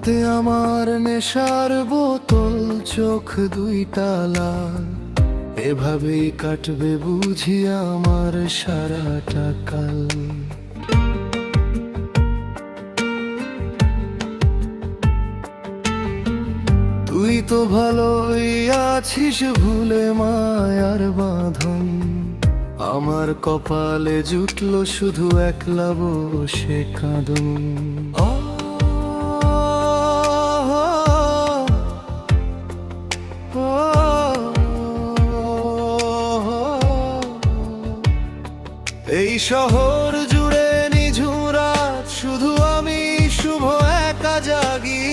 হাতে আমার নেশার বোতল, চোখ দুইটা লাল, এভাবেই কাটবে বুঝি আমার সারাটা কাল। তুই তো ভালোই আছিস ভুলে মায়ার বাঁধন, আমার কপালে জুটলো শুধু একলা বসে কাঁদন। এই শহর জুড়ে নিঝুম রাত, শুধু আমি শুভ একা জাগি।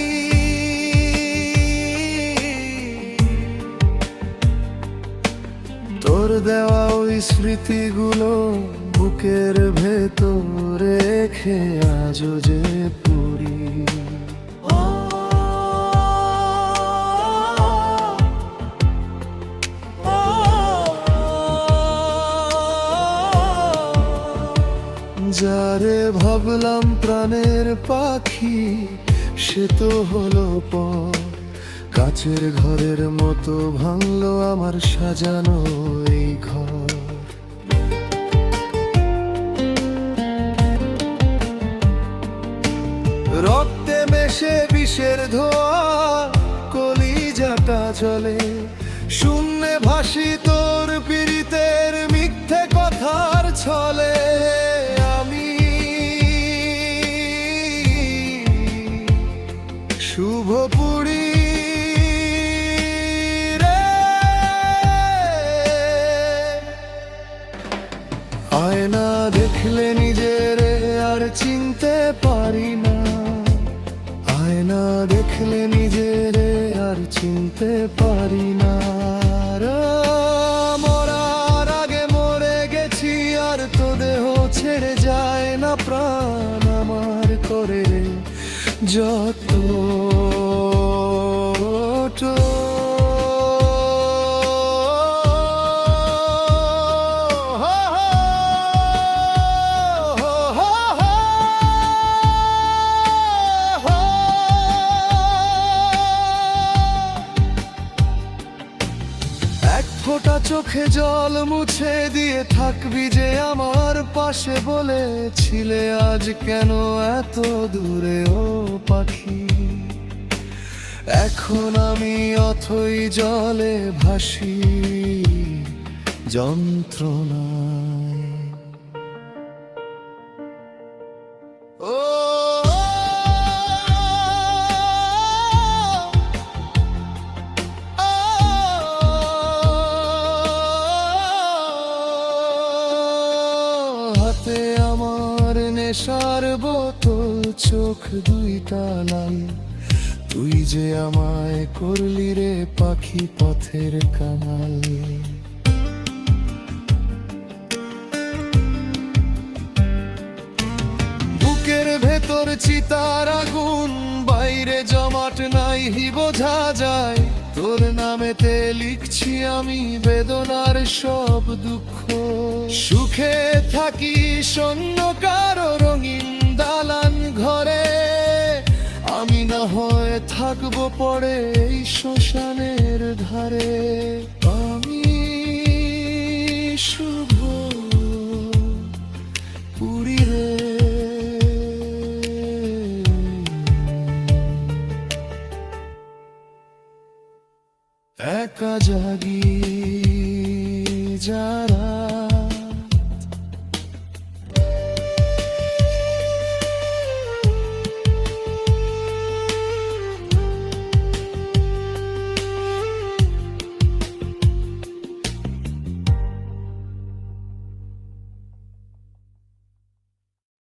তোর দেওয়া ওই স্মৃতিগুলো বুকের ভেতরে রেখে আজও যে পড়ি। যারে ভাবলাম প্রাণের পাখি, সে তো হলো পর। কাচের ঘরের মতো ভাঙলো আমার সাজানো এই ঘর। রক্তে মেশে বিষের ধোয়া, কলিজাটা জ্বলে। শূন্যে ভাসি তোর পীড়িতের মিথ্যে কথার ছলে। আমি শুভ পুরী আয়না দেখলে নিজের আর চিনতে পারি না। আয়না দেখলে নিজের আর চিনতে পারি না। মরার আগে মরে গেছি, আর তো দেহ ছেড়ে যায় না প্রাণ আমার করে যত। ফোঁটা চোখে জল মুছে দিয়ে থাকবি যে আমার পাশে, বলেছিলে আজ কেন এত দূরে ও পাখি। এখন আমি অথই জলে ভাসি যন্ত্রণায়। ও হাতে আমার নেশার বোতল, চোখ দুইটা লাল, তুই যে আমায় করলি রে পাখি পথের কামাল। বুকের ভেতর চিতার আগুন, বাইরে জমাট নাই বোঝা যায়। তোর নামেতে লিখছি আমি বেদনার সব দুঃখ। সুখে থাকি শূন্য কারো রঙিন দালান ঘরে, আমি না হয় থাকবো পড়ে এই শ্মশানের ধারে। আমি শুভ পুরী রে, একা জাগি যারা।